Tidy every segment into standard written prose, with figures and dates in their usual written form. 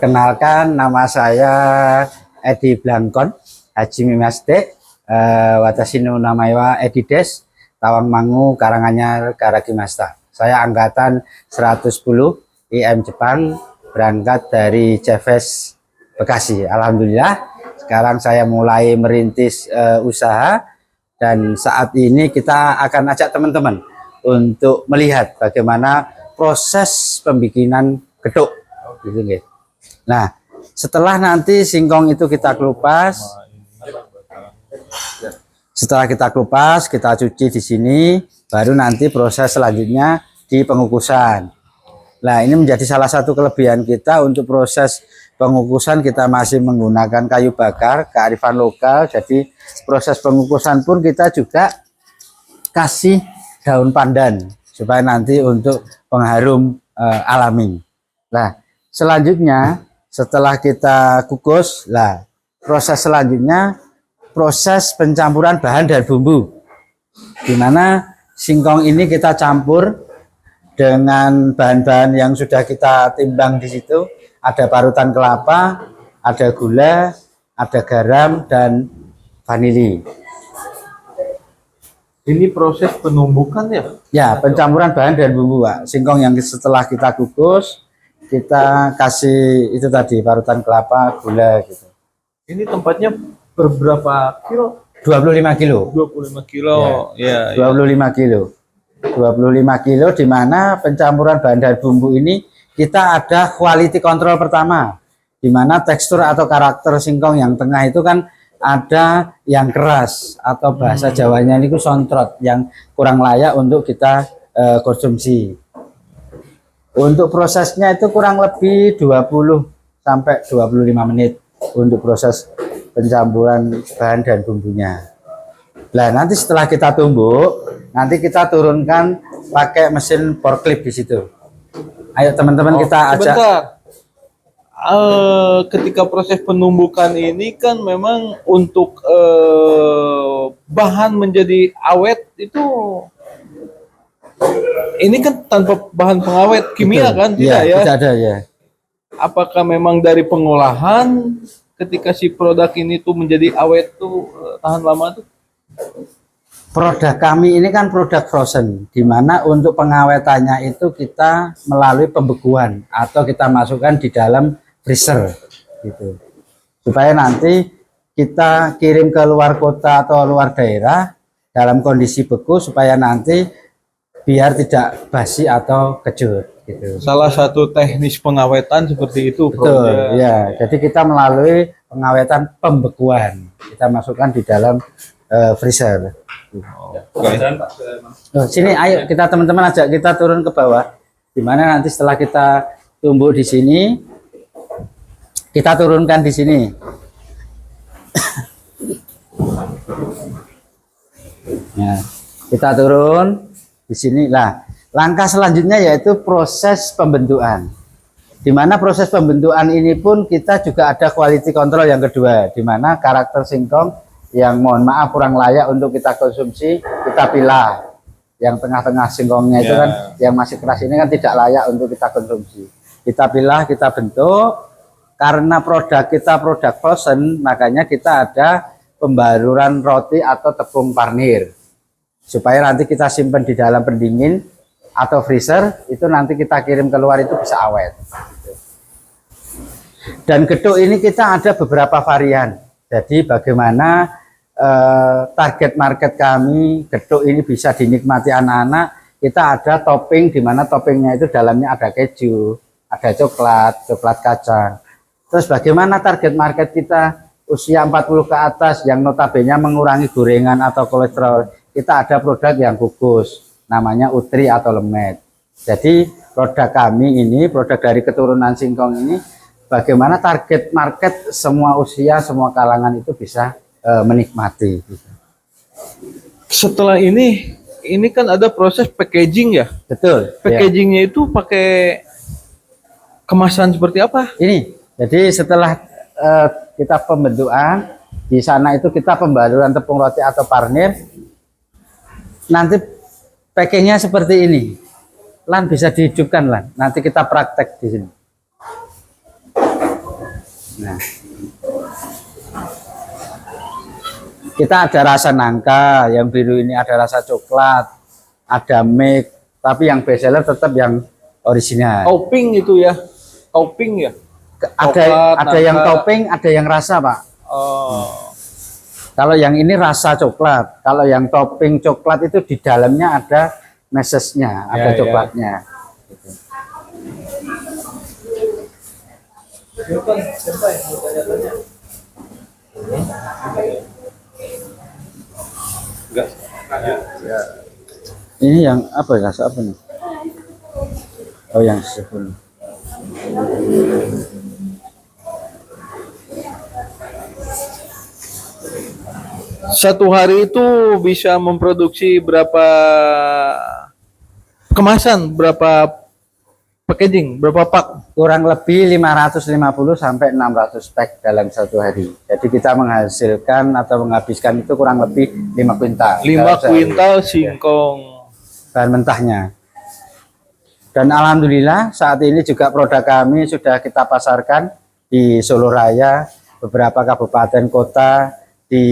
Perkenalkan, nama saya Edi Blangkon, Haji Mimasde, Watasinu Namaiwa Edides, Tawangmangu, Karanganyar, Karagimasta. Saya angkatan 110 IM Jepang, berangkat dari CVS Bekasi. Alhamdulillah, sekarang saya mulai merintis usaha, dan saat ini kita akan ajak teman-teman untuk melihat bagaimana proses pembikinan geduk. Gitu. Nah, setelah nanti singkong itu kita kelupas, kita cuci di sini, baru nanti proses selanjutnya di pengukusan. Nah, ini menjadi salah satu kelebihan kita untuk proses pengukusan, kita masih menggunakan kayu bakar, kearifan lokal. Jadi proses pengukusan pun kita juga kasih daun pandan supaya nanti untuk pengharum alami. Nah, selanjutnya setelah kita kukus, proses selanjutnya proses pencampuran bahan dan bumbu, dimana singkong ini kita campur dengan bahan-bahan yang sudah kita timbang di situ. Ada parutan kelapa, ada gula, ada garam, dan vanili. Ini proses penumbukan ya? Ya, pencampuran bahan dan bumbu, Pak. Singkong yang setelah kita kukus, kita kasih itu tadi, parutan kelapa, gula gitu. Ini tempatnya berberapa kilo? 25 kilo. 25 kilo. Ya, 25 kilo. 25 kilo, di mana pencampuran bahan dan bumbu ini kita ada quality control pertama, di mana tekstur atau karakter singkong yang tengah itu kan ada yang keras, atau bahasa Jawanya ini sontrot, yang kurang layak untuk kita konsumsi. Untuk prosesnya itu kurang lebih 20 sampai 25 menit untuk proses pencampuran bahan dan bumbunya. Nah, nanti setelah kita tumbuk, nanti kita turunkan pakai mesin forklift di situ. Ayo teman-teman, kita ajak. Ketika proses penumbukan ini kan memang untuk bahan menjadi awet itu, ini kan tanpa bahan pengawet kimia. Betul. Kan tidak ya? Tidak ada ya. Apakah memang dari pengolahan ketika si produk ini tuh menjadi awet tuh tahan lama tuh? Produk kami ini kan produk frozen, di mana untuk pengawetannya itu kita melalui pembekuan atau kita masukkan di dalam freezer gitu, supaya nanti kita kirim ke luar kota atau luar daerah dalam kondisi beku, supaya nanti biar tidak basi atau kecut gitu. Salah satu teknis pengawetan seperti itu. Betul ya. Jadi kita melalui pengawetan pembekuan, kita masukkan di dalam freezer. Sini, ayo kita teman-teman ajak kita turun ke bawah, dimana nanti setelah kita tumbuk di sini, kita turunkan di sini. Nah, kita turun di sini. Lah, langkah selanjutnya yaitu proses pembentukan. Di mana proses pembentukan ini pun kita juga ada quality control yang kedua, di mana karakter singkong yang mohon maaf kurang layak untuk kita konsumsi, kita pilah. Yang tengah-tengah singkongnya itu kan, yang masih keras ini kan tidak layak untuk kita konsumsi. Kita pilah, kita bentuk. Karena produk kita produk frozen, makanya kita ada pembaruran roti atau tepung parnir, supaya nanti kita simpan di dalam pendingin atau freezer, itu nanti kita kirim keluar itu bisa awet. Dan geduk ini kita ada beberapa varian. Jadi bagaimana target market kami, geduk ini bisa dinikmati anak-anak. Kita ada topping, di mana toppingnya itu dalamnya ada keju, ada coklat kacang. Terus bagaimana target market kita usia 40 ke atas yang notabene mengurangi gorengan atau kolesterol. Kita ada produk yang kukus, namanya utri atau lemet. Jadi produk kami ini, produk dari keturunan singkong ini, bagaimana target market semua usia, semua kalangan itu bisa menikmati. Setelah ini kan ada proses packaging ya? Betul. Packagingnya itu pakai kemasan seperti apa? Ini, jadi setelah kita pembentukan, di sana itu kita pembaruran tepung roti atau parnir. Nanti packingnya seperti ini. Lan bisa dihidupkan, Lan. Nanti kita praktek di sini. Nah, kita ada rasa nangka, yang biru ini ada rasa coklat, ada milk, tapi yang best seller tetap yang original. Topping itu ya, topping ya. Ada yang nangka. topping, ada yang rasa, Pak. Oh, Kalau yang ini rasa coklat, kalau yang topping coklat itu di dalamnya ada mesesnya, ada Ya, coklatnya. enggak. Ini yang apa ya, rasa apa nih? Oh, yang 10. Satu hari itu bisa memproduksi berapa kemasan, berapa packaging, berapa pak? Kurang lebih 550 sampai 600 pack dalam satu hari. Jadi kita menghasilkan atau menghabiskan itu kurang lebih 5 kuintal. 5 dalam sehari. kuintal singkong. Bahan mentahnya. Dan alhamdulillah saat ini juga produk kami sudah kita pasarkan di Solo Raya, beberapa kabupaten kota di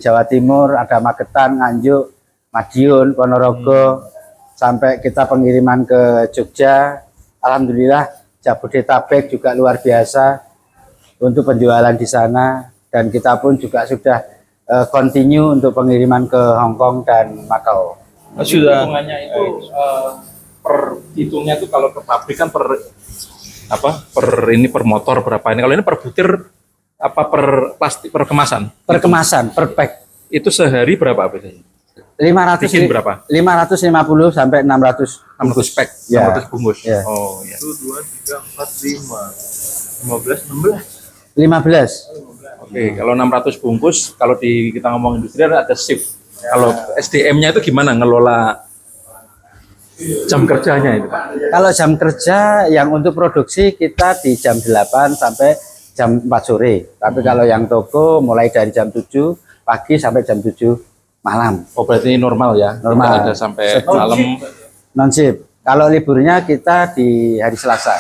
Jawa Timur, ada Magetan, Nganjuk, Madiun, Ponorogo, sampai kita pengiriman ke Jogja. Alhamdulillah Jabodetabek juga luar biasa untuk penjualan di sana, dan kita pun juga sudah continue untuk pengiriman ke Hong Kong dan Makau. Sudah. Hitungannya itu per hitungnya itu kalau ke pabrik kan per apa? Per motor berapa ini? Kalau ini per butir apa per plastik per kemasan? Per kemasan, per pack. Itu sehari berapa biasanya? 500 Bikin berapa? 550 sampai 600 600 pack, Ya. 600 bungkus. Ya. Oh ya. 2, 3, 4, 5, 15, 16. 15. Oke, kalau 600 bungkus, kalau di kita ngomong industri ada shift. Kalau SDM-nya itu gimana ngelola jam kerjanya itu, Pak? Kalau jam kerja yang untuk produksi kita di jam 8 sampai jam 4 sore. Tapi kalau yang toko mulai dari jam 7 pagi sampai jam 7 malam. Oh, berarti normal ya? Normal. Tidak ada sampai malam. Non shift. Kalau liburnya kita di hari Selasa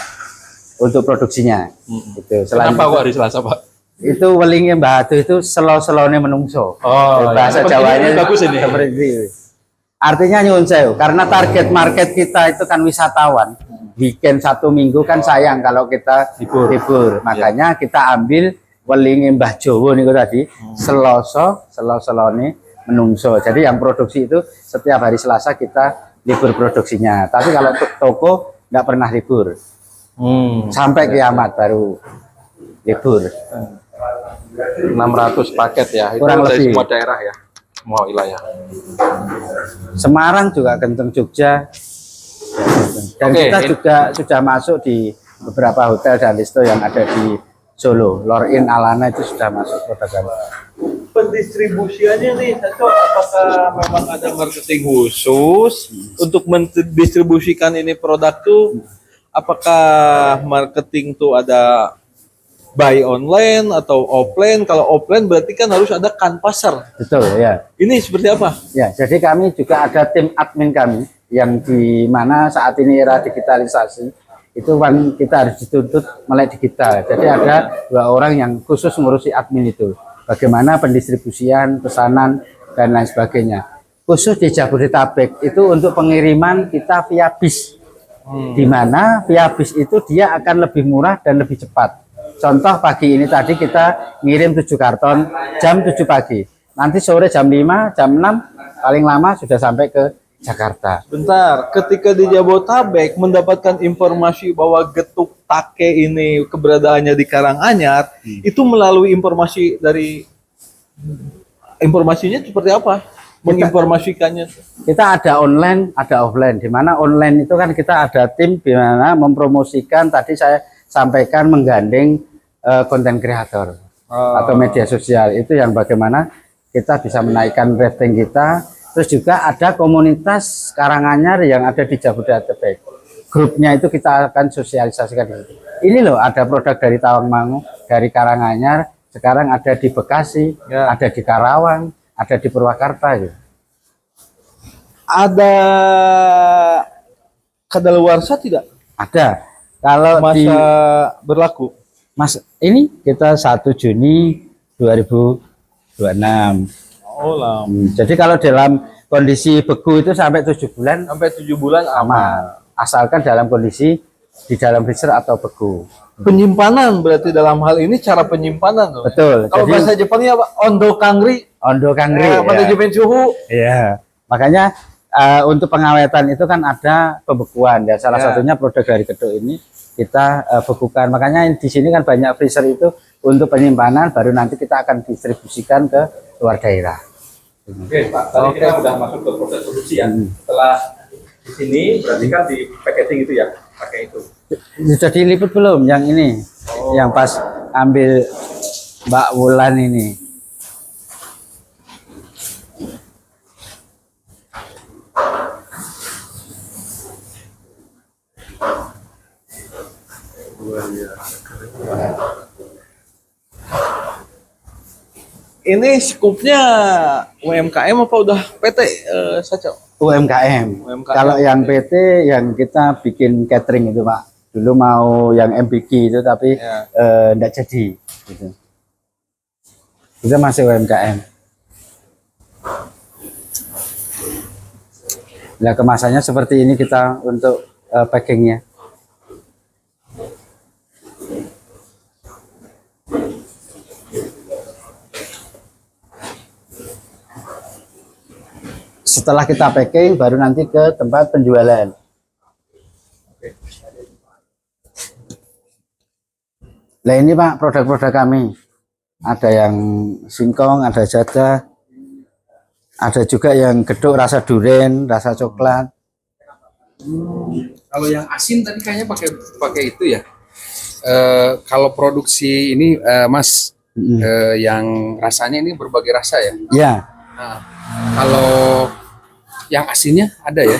untuk produksinya. Gitu. Selain Kenapa itu, kok hari Selasa, Pak? itu welingnya Mbah Adu itu selo-selone menungso. Oh, Bahasa ya. Jawanya Ini bagus ini. seperti itu. Artinya nyuwun sewu, karena target market kita itu kan wisatawan. Weekend 1 minggu kan sayang kalau kita libur. Makanya kita ambil welinge Mbah Jowo niku tadi, selo-selone menungso. Jadi yang produksi itu setiap hari Selasa kita libur produksinya. Tapi kalau toko nggak pernah libur. Sampai kiamat baru libur. 600 paket ya, itu Kurang dari lebih. semua daerah ya, semua wilayah. Semarang juga kenceng, Jogja. Dan Oke, kita juga sudah masuk di beberapa hotel dan resto yang ada di Solo. Lor'in, Alana itu sudah masuk produk kami. Pendistribusiannya nih, Saco, apakah memang ada marketing khusus untuk mendistribusikan ini produk tuh? Apakah marketing tuh ada buy online atau offline? Kalau offline berarti kan harus ada kan pasar. Betul ya. Ini seperti apa? Ya, jadi kami juga ada tim admin kami yang di mana saat ini era digitalisasi itu kan kita harus dituntut melek digital. Jadi ada 2 orang yang khusus ngurusi admin itu. Bagaimana pendistribusian, pesanan dan lain sebagainya. Khusus di Jabodetabek itu untuk pengiriman kita via bis. Di mana via bis itu dia akan lebih murah dan lebih cepat. Contoh pagi ini tadi kita ngirim 7 karton jam 7 pagi. Nanti sore jam 5, jam 6 paling lama sudah sampai ke Jakarta. Bentar, ketika di Jabotabek mendapatkan informasi bahwa getuk take ini keberadaannya di Karanganyar, itu melalui informasi dari informasinya seperti apa? Menginformasikannya. Kita ada online, ada offline. Di mana online itu kan kita ada tim di mana mempromosikan, tadi saya sampaikan menggandeng konten kreator atau media sosial. Itu yang bagaimana kita bisa menaikkan rating kita. Terus juga ada komunitas Karanganyar yang ada di Jabodetabek. Grupnya itu kita akan sosialisasikan di situ. Ini loh, ada produk dari Tawangmangu, dari Karanganyar, sekarang ada di Bekasi, ada di Karawang, ada di Purwakarta. Gitu. Ada kadaluarsa tidak? Ada. Kalau Masa di berlaku? Mas, ini kita 1 Juni 2026. Oh lama. Jadi kalau dalam kondisi beku itu sampai 7 bulan Sampai 7 bulan aman. aman. Asalkan dalam kondisi di dalam freezer atau beku. Penyimpanan berarti dalam hal ini cara penyimpanan tuh. Betul. Kalau Jadi bahasa Jepangnya apa? Ondo kangri. ondo kangri. Manajemen suhu. Iya. Makanya untuk pengawetan itu kan ada pembekuan ya. Salah Ya. satunya produk dari Kedok ini kita bekukan. Makanya di sini kan banyak freezer itu untuk penyimpanan, baru nanti kita akan distribusikan ke luar daerah. Oke, Pak. Tadi kita sudah masuk ke proses produksi ya. Setelah di sini berarti kan di packaging itu ya, pakai itu. Sudah diliput belum yang ini? Yang pas ambil Mbak Wulan ini. Ini skupnya UMKM apa udah PT saja? UMKM. UMKM. Kalau yang PT yang kita bikin catering itu Pak. Dulu mau yang MBG itu tapi Ya. enggak jadi. Gitu. Kita masih UMKM. Nah kemasannya seperti ini kita untuk packingnya. Setelah kita packing baru nanti ke tempat penjualan. Nah ini Pak produk-produk kami. Ada yang singkong, ada jadah, ada juga yang geduk rasa durian, rasa coklat. Kalau yang asin tadi kayaknya pakai itu ya. Kalau produksi ini Mas yang rasanya ini berbagai rasa ya. Ya, Nah, kalau yang asinnya ada ya.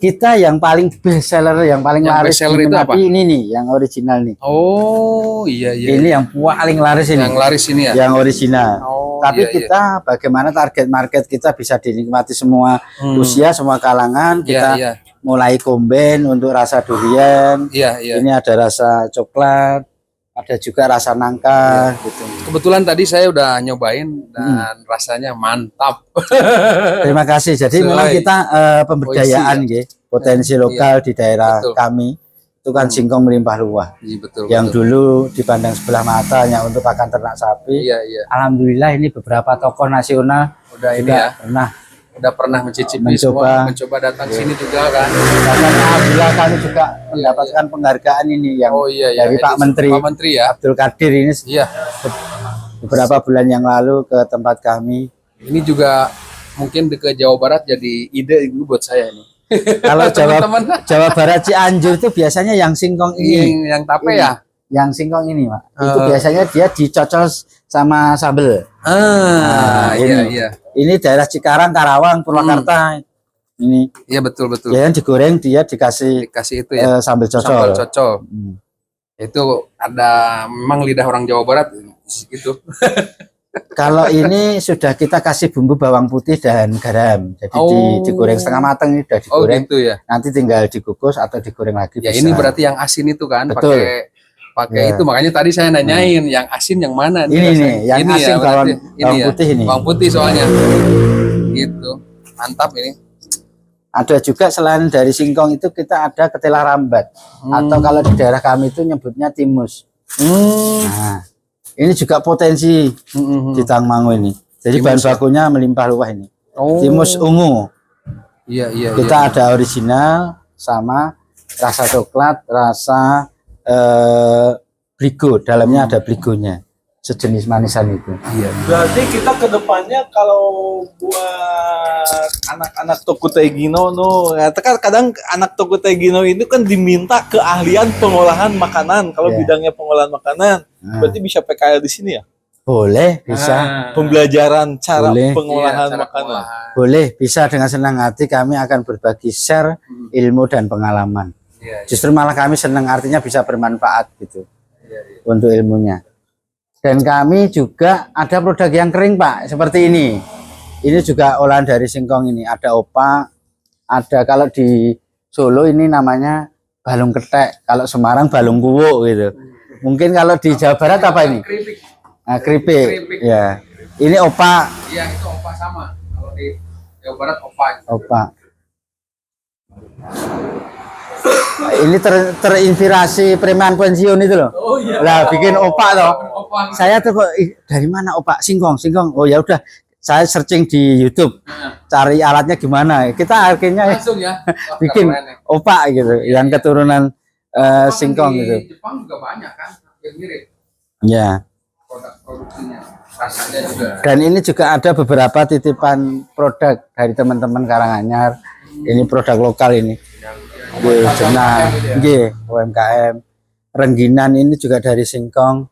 kita yang paling best seller, yang paling Yang laris best seller itu diminati apa? ini nih, yang original nih. Oh iya iya. Ini yang paling laris ini. Yang laris ini ya. Yang original. Oh, Tapi iya, iya. kita bagaimana target market kita bisa dinikmati semua usia, semua kalangan. Iya Kita iya. mulai komben untuk rasa durian. Iya iya. Ini ada rasa coklat, ada juga rasa nangka gitu. Kebetulan tadi saya udah nyobain dan rasanya mantap. Terima kasih. Jadi Sesuai. memang kita pemberdayaan Puisi, nggih, potensi lokal di daerah Betul. kami itu kan singkong melimpah ruah. Iya betul. Yang betul. dulu dipandang sebelah mata hanya untuk pakan ternak sapi. Iya iya. Alhamdulillah ini beberapa tokoh nasional Udah ini juga ya. Udah pernah mencicipi Mencoba. mencoba datang sini juga kan. Bahkan alhamdulillah kami juga mendapatkan penghargaan ini yang Oh iya iya. dari Pak Itu Menteri Pak Menteri ya. Abdul Qadir ini Iya. beberapa bulan yang lalu ke tempat kami. Ini juga mungkin ke Jawa Barat jadi ide itu buat saya ini. Kalau Teman-teman. Jawa Barat Cianjur itu biasanya yang singkong ini. Yang tape Ini. ya. Yang singkong ini, Pak. Itu biasanya dia dicocol sama sambel. Ah, ini. iya iya. Ini daerah Cikarang, Karawang, Purwakarta. Ini Iya betul betul. dia digoreng, dia dikasih Dikasih itu ya. sambal cocol. Sambal cocol. Hmm. Itu ada memang lidah orang Jawa Barat gitu. Kalau ini sudah kita kasih bumbu bawang putih dan garam. Jadi Oh. digoreng setengah matang ini sudah Oh digoreng. gitu ya. Nanti tinggal dikukus atau digoreng lagi. Ya bisa. ini berarti yang asin itu kan Betul. pakai Ya. itu, makanya tadi saya nanyain yang asin yang mana Ini rasanya. nih, yang Ini asin ya, bawang berarti putih ini. Bawang putih soalnya. Gitu. Mantap ini. Ada juga selain dari singkong itu kita ada ketela rambat. Atau kalau di daerah kami itu nyebutnya timus. Nah, ini juga potensi di Tangmangu ini. Jadi Timus bahan ya? bakunya melimpah ruah ini. Oh. Timus ungu. Iya iya. Kita ada original sama rasa coklat, rasa bligo. Dalamnya ada bligonya. Sejenis manisan itu. Iya. Berarti kita ke depannya kalau buat anak-anak toko Tegino ya kan kadang anak toko Tegino ini kan diminta keahlian pengolahan makanan. Kalau Iya. bidangnya pengolahan makanan, berarti bisa PKL di sini ya? Boleh, bisa. Pembelajaran cara Boleh. pengolahan Iya, cara makanan. pengolahan. Boleh, bisa dengan senang hati kami akan berbagi share ilmu dan pengalaman. Iya, iya. Justru malah kami senang, artinya bisa bermanfaat gitu Iya, iya. untuk ilmunya. Dan kami juga ada produk yang kering Pak, seperti ini. Ini juga olahan dari singkong ini. Ada opak, ada kalau di Solo ini namanya balung ketek, kalau Semarang balung kuwuk gitu. Mungkin kalau di Jawa Barat apa ini? Keripik. Nah, keripik. Keripik. Ya. Ini opak. Iya, itu opa sama. Kalau di Jawa Barat opa. Opak. Ini terinspirasi preman pensiun itu loh. Oh iya. Lah bikin opak toh. Opa. Saya tuh kok dari mana opak? Singkong. Oh ya udah. Saya searching di YouTube. Cari alatnya gimana. Kita akhirnya Langsung ya. Wah, bikin keren ya. opak gitu. Yang keturunan Opa singkong di gitu. Jepang juga banyak kan. Yang mirip Ya. produk produksinya. Rasanya juga. Dan ini juga ada beberapa titipan produk dari teman-teman Karanganyar. Ini produk lokal ini. Jenang, nggih, UMKM. Rengginan ini juga dari singkong.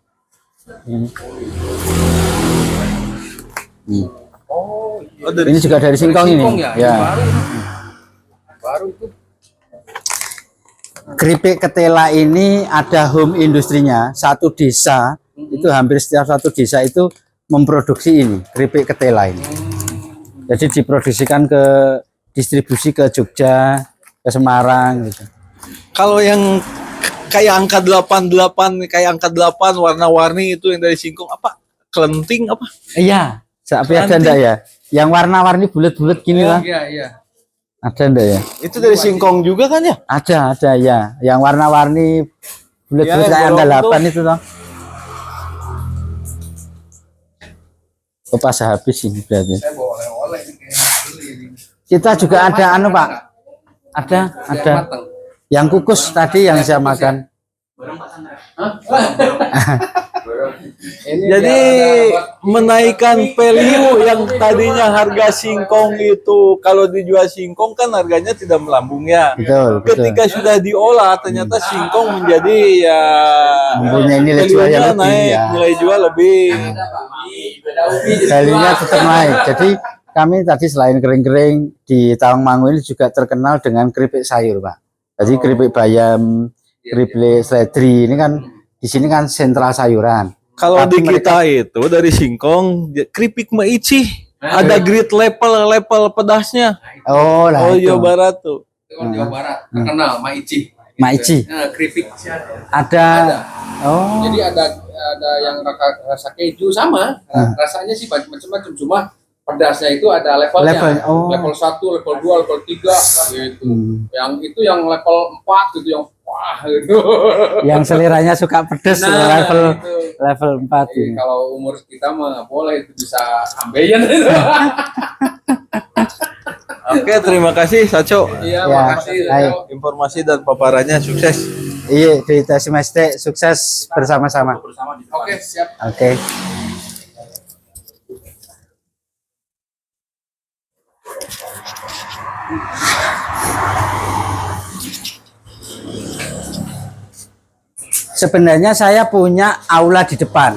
Oh, dari Ini juga dari singkong ini. Singkong ya. Ya. Baru itu. Keripik ketela ini ada home industrinya. Satu desa itu hampir setiap satu desa itu memproduksi ini keripik ketela ini. Jadi diproduksikan ke distribusi ke Jogja, ke Semarang gitu. Kalau yang kayak angka 88, kayak angka 8 warna-warni itu yang dari singkong apa? Kelenting apa? Iya, tapi ada enggak ya? Yang warna-warni bulat-bulat gini lah. Iya, iya. Ada enggak ya? Itu dari singkong juga kan ya? Ada ya. Yang warna-warni bulat-bulat Ya, kayak yang angka bolong 8 itu toh. Oh, pas habis ini berarti. Saya bawa oleh-oleh nih kayaknya. Ini. Kita juga ada anu, Pak. Ada. Matang. Yang kukus tadi yang saya makan. Ini Jadi dia ada menaikkan value yang tadinya harga singkong itu kalau dijual singkong kan harganya tidak melambung ya. Betul. Ketika sudah diolah ternyata singkong menjadi ya Mempunyai nilai jual yang value-nya lebih, naik, ya. nilai jual lebih. Value-nya tetap naik. Jadi kami tadi selain kering-kering di Tawangmangu ini juga terkenal dengan keripik sayur, Pak. Jadi keripik bayam, keripik seledri ini kan di sini kan sentral sayuran. Kalau Tapi di kita itu dari singkong keripik maici ada grade level pedasnya. Oh lah Oh itu. Jawa Barat tuh. Kalau Jawa Barat terkenal Maici. Maici. Nah, keripik. Ada. Oh. Jadi ada yang rasa keju sama. Rasanya sih macam-macam cuma pedasnya itu ada levelnya. Level, oh. Level 1, level 2, level 3 gitu. Yang itu yang level 4 gitu yang wah gitu. Yang seliranya suka pedes Nah, level itu. level 4 Jadi ini. kalau umur kita mah nggak boleh itu bisa ambeien itu. Oke, terima kasih Saco. Iya, Ya, makasih. baik. Informasi dan paparannya sukses. Iya, di Semeste sukses bersama-sama. Oke, siap. Oke. Sebenarnya saya punya aula di depan,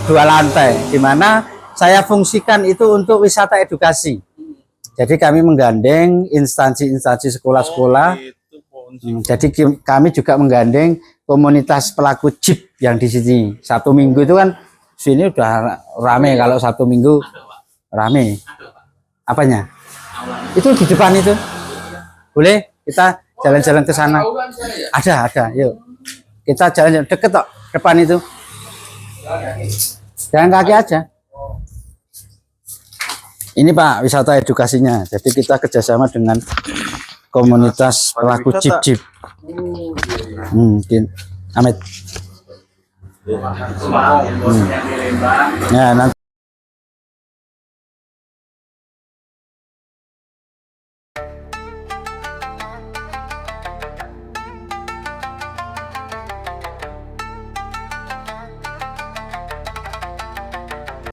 2 lantai, di mana saya fungsikan itu untuk wisata edukasi. Jadi kami menggandeng instansi-instansi sekolah-sekolah. Jadi kami juga menggandeng komunitas pelaku jeep yang di sini. Satu minggu itu kan sini udah rame, kalau satu minggu rame. Apanya? Itu di depan itu. Boleh kita jalan-jalan ke sana? Aulan saya ya. Ada, yuk. Kita jalan deket kok depan itu. Jalan kaki aja. Ini Pak wisata edukasinya. Jadi kita kerjasama dengan komunitas pelaku jeep. Amit. Ya nanti.